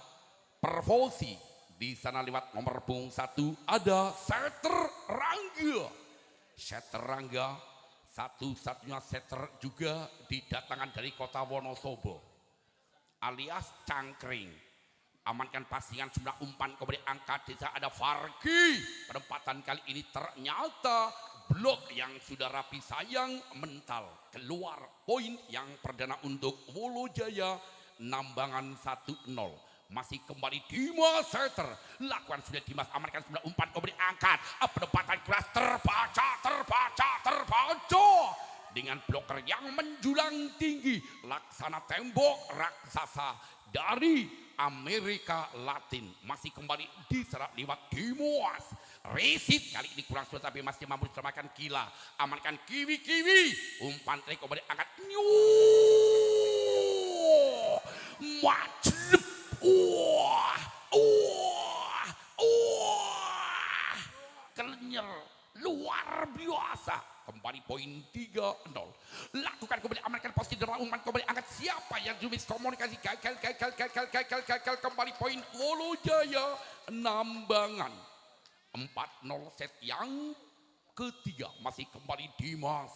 Pervosi. Di sana lewat nomor punggung 1 ada Setter Rangga. Setter Rangga satu-satunya setter juga didatangkan dari kota Wonosobo alias Cangkring. Amankan pasingan jumlah umpan kembali angkat desa ada Fargi. Penempatan kali ini ternyata blok yang sudah rapi sayang mental. Keluar poin yang perdana untuk Wulujaya Nambangan 1-0. Masih kembali Dimas Setter, lakukan sudah Dimas, amankan sebelah umpan kembali angkat, penempatan keras terbaca dengan bloker yang menjulang tinggi, laksana tembok raksasa dari Amerika Latin. Masih kembali diserap lewat Dimas Resit, kali ini kurang sudah tapi masih mampu diselamatkan Gila, amankan kiwi, umpan trik kembali angkat, majlep. Kelenyer luar biasa. Kembali poin 3-0. Lakukan kembali, amankan posisi dalam umpan kembali angkat, siapa yang jumis komunikasi gagal. Kembali poin Wulujaya Nambangan 4-0 set yang ketiga. Masih kembali Dimas,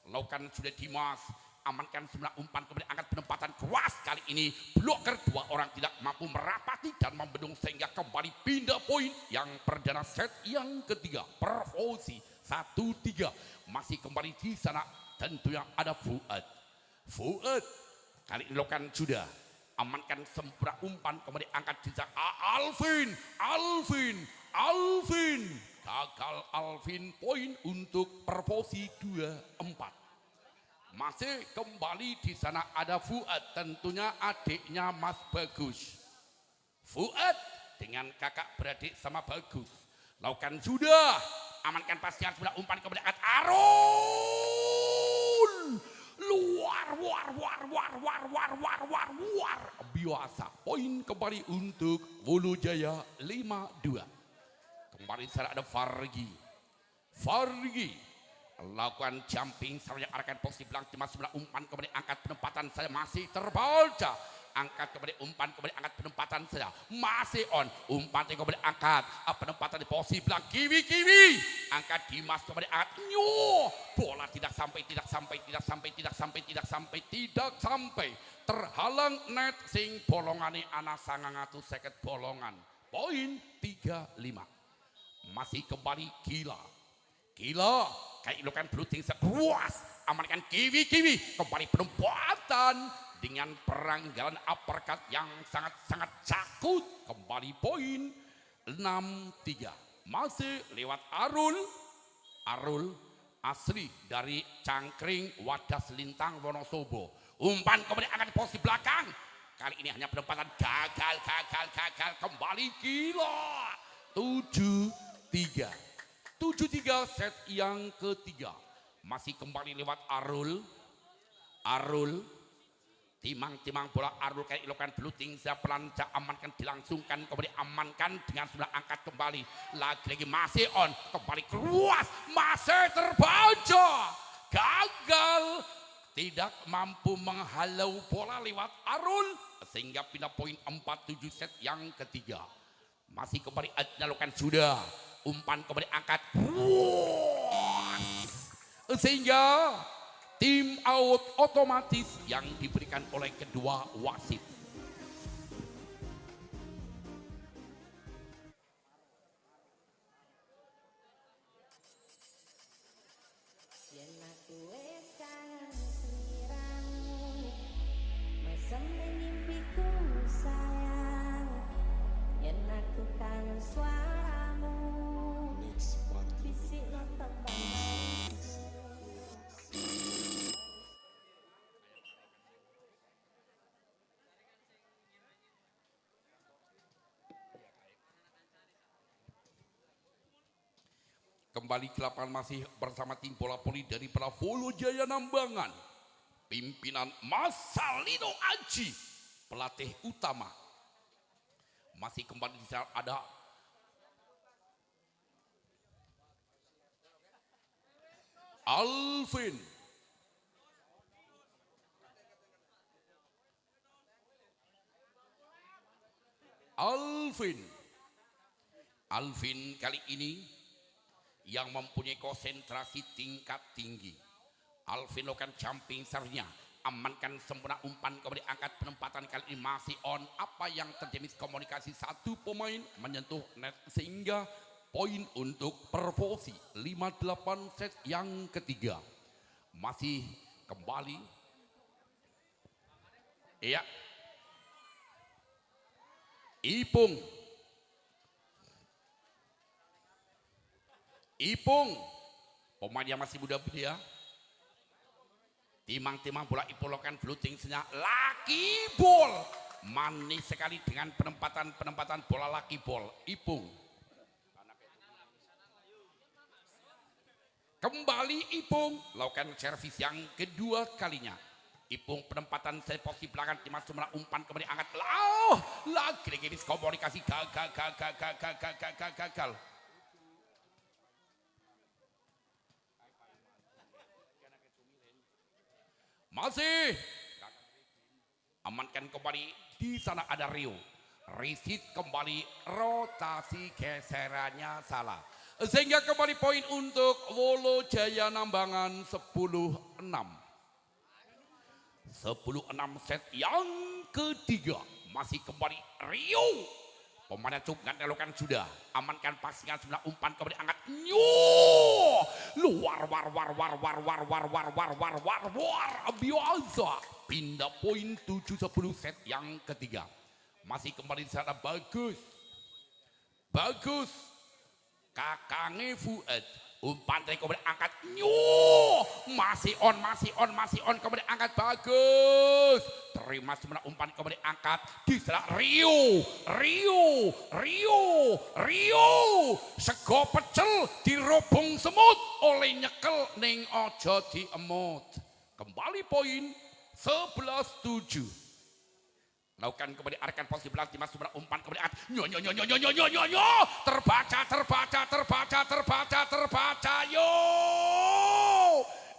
lakukan sudah Dimas, amankan sembilan umpan kembali angkat, penempatan keras kali ini bloker dua orang tidak mampu merapati dan membendung sehingga kembali pindah poin yang perdana set yang ketiga. Pervosi 1-3. Masih kembali di sana tentunya ada Fuad kali ini lakukan sudah, amankan sempurna umpan kembali angkat di sana Alvin gagal Alvin, poin untuk Perfosi 24. Masih kembali di sana ada Fuad, tentunya adiknya Mas Bagus. Fuad dengan kakak beradik sama Bagus. Lakukan sudah, amankan pastian sudah umpan kepada Arul. Luar, biasa. Poin kembali untuk Wulu Jaya 5-2. Kembali sana ada Fargi. Lakukan jumping, saya arahkan posisi belakang, masih umpan kembali angkat penempatan saya masih terbaca. Angkat kembali umpan kembali angkat penempatan saya masih on, umpan kembali angkat penempatan di posisi belakang kiwi angkat Dimas kembali angkat bola tidak sampai terhalang net sing bolongane ana 900 seket bolongan. Poin 35. Masih kembali gila kayak ilukan bluting sepuas amankan kiwi kembali penempatan dengan peranggalan uppercut yang sangat cakut. Kembali poin 6-3. Masih lewat Arul asli dari Cangkring Wadas Lintang Wonosobo. Umpan kembali angkat di posisi belakang. Kali ini hanya penempatan gagal. Kembali gila. 7-3 set yang ketiga. Masih kembali lewat Arul timang bola Arul kayak ilokan bluting saya pelanca amankan dilangsungkan kembali amankan dengan sudah angkat kembali lagi masih on kembali keluas masih terbaca gagal tidak mampu menghalau bola lewat Arul sehingga pindah poin 4-7 set yang ketiga. Masih kembali dilakukan sudah umpan kembali angkat sehingga tim out otomatis yang diberikan oleh kedua wasit. Kembali ke lapangan masih bersama tim bola voli dari Wulu Jaya Nambangan. Pimpinan Mas Salino Aji, pelatih utama. Masih kembali di sana ada Alvin kali ini yang mempunyai konsentrasi tingkat tinggi. Alvin lakukan jumping sernya, amankan sempurna umpan kembali angkat penempatan kali ini masih on. Apa yang terjadi komunikasi satu pemain menyentuh net sehingga poin untuk Perfosi 5-8 set yang ketiga. Masih kembali iya Ipung, pemain yang masih muda dia. Timang bola Ipung lakukan bluting-nya laki ball. Manis sekali dengan penempatan bola laki ball. Ipung. Kembali Ipung lakukan servis yang kedua kalinya. Ipung penempatan posisi belakang Dimas Sumera umpan kembali angkat. Lagi komunikasi gagal. Masih amankan kembali di sana ada Rio. Risit kembali rotasi geserannya salah. Sehingga kembali poin untuk Wulu Jaya Nambangan 10-6. 10-6 set yang ketiga. Masih kembali Rio. Pemain cukup lakukan sudah amankan pasingan sebelah umpan kembali angkat luar biasa pindah poin 7-10 set yang ketiga. Masih kembali di sana bagus Kakange Fuad umpan tadi kemudian angkat masih on kemudian angkat bagus terima sebenarnya umpan kemudian angkat diserang Rio sego pecel dirobong semut oleh nyekel ning ojo diemut kembali poin 11-7 lakukan kembali arkan posisi belakang Dimas Sumber umpan kemudian terbaca yo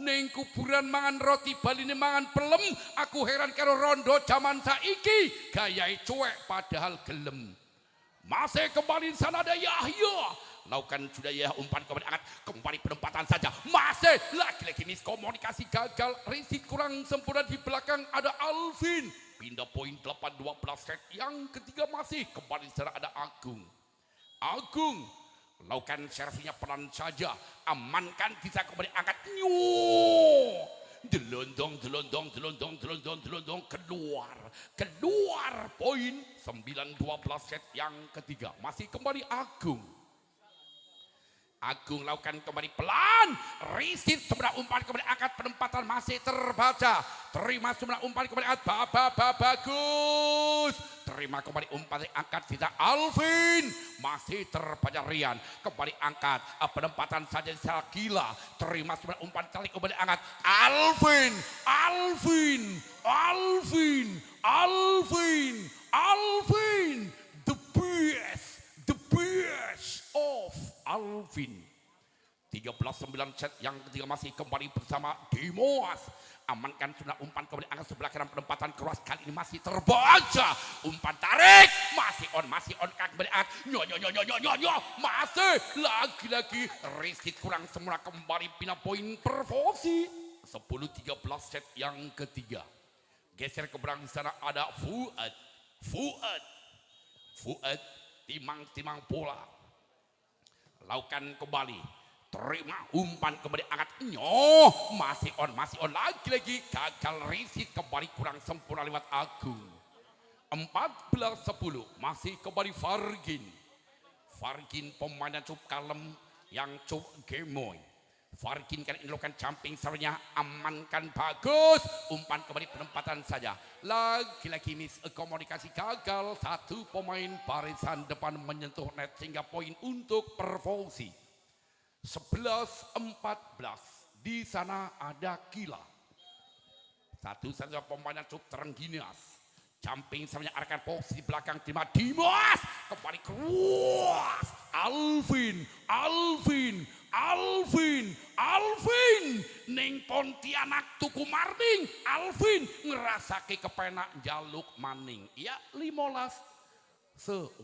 ning kuburan mangan roti Bali ini mangan pelem aku heran karo rondo zaman saiki gayai cuek padahal gelem masih kembali di sana ada Yahya lakukan sudah ya umpan kemudian angkat kembali penempatan saja masih lagi-lagi miskomunikasi gagal risit kurang sempurna di belakang ada Alvin pindah poin 8-12 set yang ketiga masih kembali secara ada Agung lakukan servinya pelan saja amankan bisa kembali angkat delondong keluar poin 9-12 set yang ketiga masih kembali Agung lakukan kembali pelan risit sebenarnya umpan kembali angkat penempatan masih terbaca terima sebenarnya umpan kembali angkat bagus terima kembali umpan angkat tidak Alvin masih terbaca Rian kembali angkat penempatan saja gila terima sebenarnya umpan kali kembali angkat Alvin the best of Alvin 13-9 set yang ketiga masih kembali bersama Dimas amankan sudah umpan kembali angkat sebelah kanan penempatan keras kali ini masih terbaca umpan tarik masih on kembali angkat masih lagi-lagi risit kurang semula kembali pindah poin perfosi 10-13 set yang ketiga geser ke belakang sana ada Fuad timang bola lakukan kembali terima umpan kembali angkat masih on lagi-lagi gagal risit kembali kurang sempurna lewat Agung 14-10 masih kembali Fargin pemain yang cukup kalem yang cukup gemoy Fargin kali ini lakukan jumping sernya amankan bagus umpan kembali penempatan saja lagi-lagi komunikasi gagal satu pemain barisan depan menyentuh net sehingga poin untuk perfosi 11-14 di sana ada Kila satu saja pemain yang cukup terengginas jumping sernya arahkan posisi belakang terima Dimas kembali keras Alvin ning Pontianak Tuku Marning Alvin ngerasake kepenak jaluk maning ya 15-11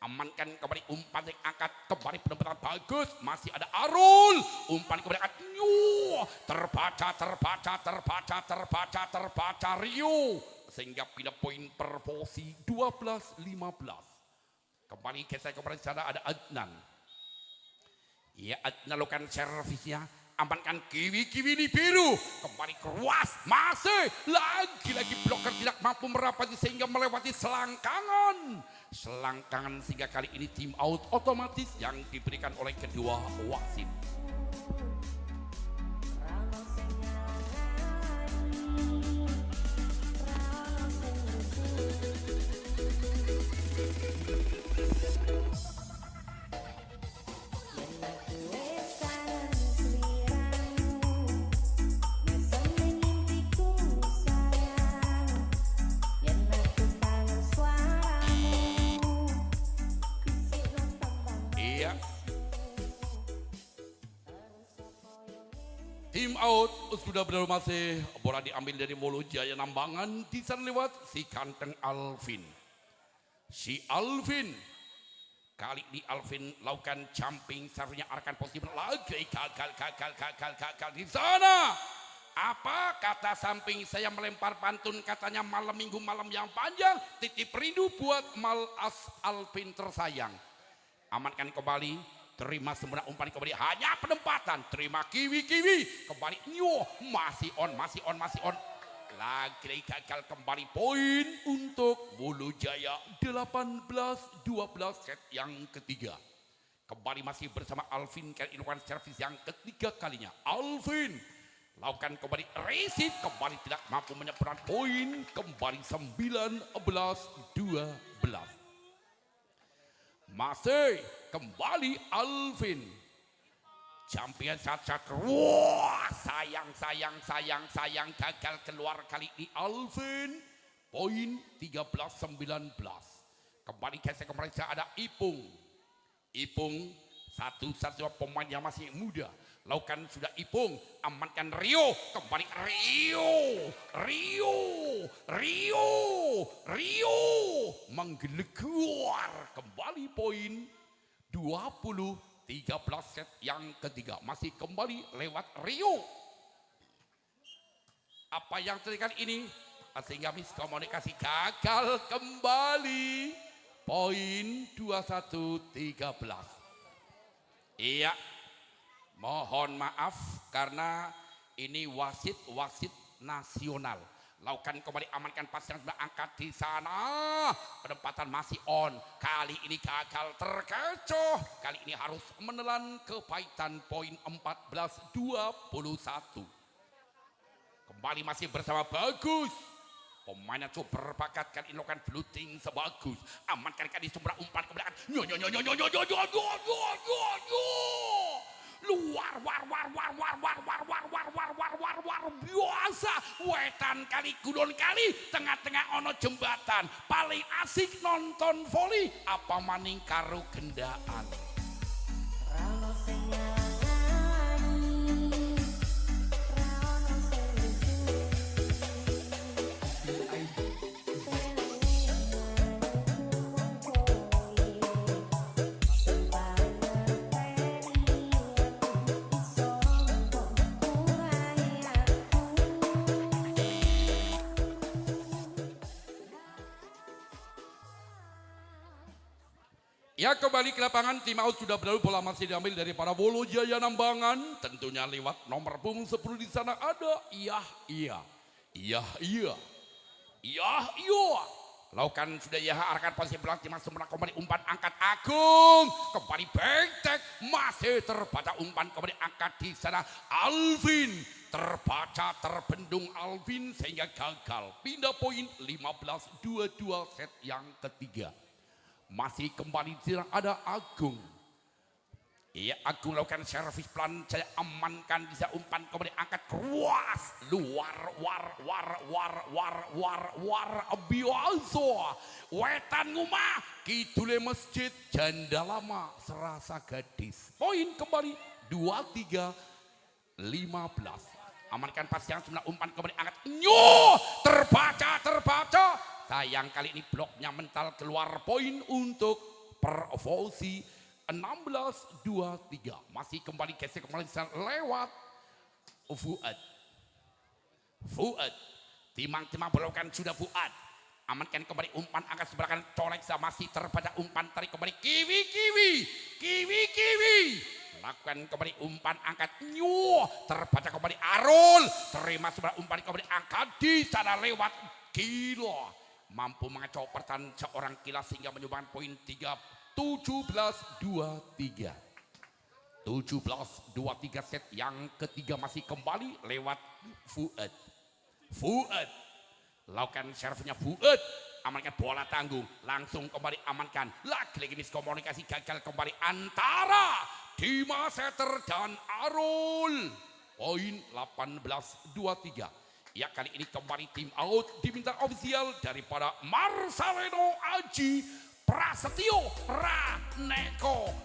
amankan kembali umpan yang angkat kembali penempatan bagus masih ada Arul umpan kembali angkat terbaca Rio sehingga pindah poin perfosi 12-15 kembali geser kembali sana ada Adnan lakukan servisnya amankan kiwi ini biru kembali keras masih lagi-lagi bloker tidak mampu merapati sehingga melewati selangkangan sehingga kali ini tim out otomatis yang diberikan oleh kedua wasit. Tim out sudah benar masih bola diambil dari Molo Jaya Nambangan di sana lewat si kanteng Alvin. Si Alvin kali ini Alvin lakukan jumping servisnya arahkan positif lagi gagal di sana. Apa kata samping saya melempar pantun katanya malam minggu malam yang panjang titip rindu buat Alvin tersayang. Amankan kembali. Terima semua umpan kembali hanya penempatan terima kiwi kembali masih on lagi gagal kembali poin untuk Bulu Jaya 18-12 set yang ketiga Kembali masih bersama Alvin, kali ini lakukan servis yang ketiga kalinya. Alvin lakukan kembali receive, kembali tidak mampu menyeberang poin, kembali 19-12. Masih kembali Alvin. Champion saat wah, sayang gagal keluar kali ini Alvin. Poin 13-19. Kembali gesek kembali ada Ipung. Ipung satu-satunya pemain yang masih muda. Lakukan sudah Ipung, amankan Rio, kembali Rio menggelegar kembali poin 20-13 set yang ketiga. Masih kembali lewat Rio. Apa yang terjadi kali ini? Sehingga miskomunikasi gagal kembali. Poin 21-13. Iya. Mohon maaf karena ini wasit nasional. Lakukan kembali, amankan pas yang sudah angkat di sana. Penempatan masih on. Kali ini gagal terkecoh. Kali ini harus menelan kepahitan poin 14-21. Kembali masih bersama Bagus. Pemainnya super bakat kali ini lakukan fluting sebagus. Amankan kali sumber umpan kemudian luar biasa. Wetan kali gulon kali tengah-tengah ono jembatan. Paling asik nonton voli apa maning karo gendaan. Ya, kembali ke lapangan, tim out sudah berlalu, bola masih diambil dari para Wolo Jaya Nambangan. Tentunya lewat nomor punggung 10 di sana ada iya. Lakukan sudah ya, arahkan posisi belakang, masuk kembali umpan angkat Agung. Kembali back, masih terbaca umpan kembali angkat di sana Alvin. Terbaca terbendung Alvin sehingga gagal. Pindah poin 15-22 set yang ketiga. Masih kembali tidak ada Agung. Iya, Agung lakukan servis pelan, saya amankan bisa umpan kembali angkat keras luar biasa. Wetan ngumah kidule masjid janda lama serasa gadis. Poin kembali 23-15. Amankan pas yang sebelah umpan kembali angkat terbaca. Sayang kali ini bloknya mental keluar poin untuk Pervosi 16-23. Masih kembali gesek kembali lewat Fuad. Timang belokan sudah Fuad. Amankan kembali umpan angkat sebelah kanan colek, masih terbaca umpan tarik kembali kiwi. Lakukan kembali umpan angkat terbaca kembali Arul. Terima sebelah umpan kembali angkat di sana lewat Kilo. Mampu mengacau pertahanan seorang Kilas sehingga menyumbangkan poin 17-23. 17-23 set yang ketiga. Masih kembali lewat Fuad. Lakukan servisnya Fuad. Amankan bola tanggung. Langsung kembali amankan. Lagi miskomunikasi gagal kembali antara Dimas Setter dan Arul. Poin 18-23. Ya, kali ini kembali tim out diminta ofisial daripada Marcelino Aji Prasetyo Raneko.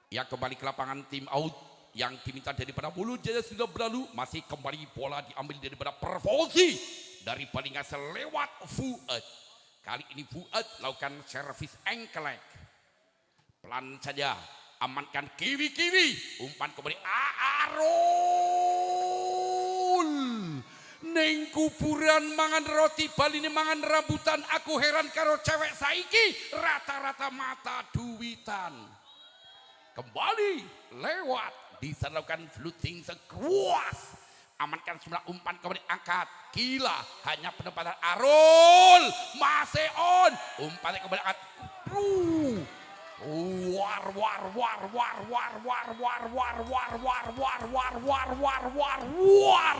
Ya, kembali ke lapangan tim out yang diminta daripada Wolo Jaya sudah berlalu. Masih kembali bola diambil daripada Pervosi dari balingan selewat Fuad. Kali ini Fuad lakukan servis engkelek. Pelan saja, amankan kiwi. Umpan kembali Arul. Neng kuburan mangan roti Bali ini mangan rambutan. Aku heran karo cewek saiki rata-rata mata duwitan. kembali lewat diserahkan fluting sekuas. Amankan sembilan umpan kembali angkat. Gila, hanya penempatan Arul masih on. Umpannya kembali angkat. War.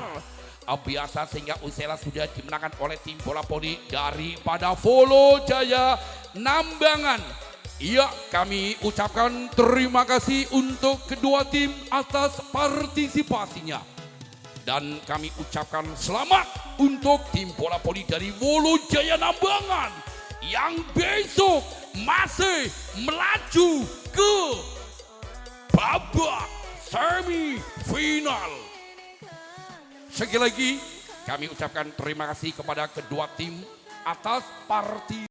Biasa sehingga Usela sudah dimenangkan oleh tim bola voli daripada Volo Jaya Nambangan. Iya, kami ucapkan terima kasih untuk kedua tim atas partisipasinya. Dan kami ucapkan selamat untuk tim bola voli dari Volo Jaya Nambangan yang besok masih melaju ke babak semifinal. Sekali lagi kami ucapkan terima kasih kepada kedua tim atas partisipasi.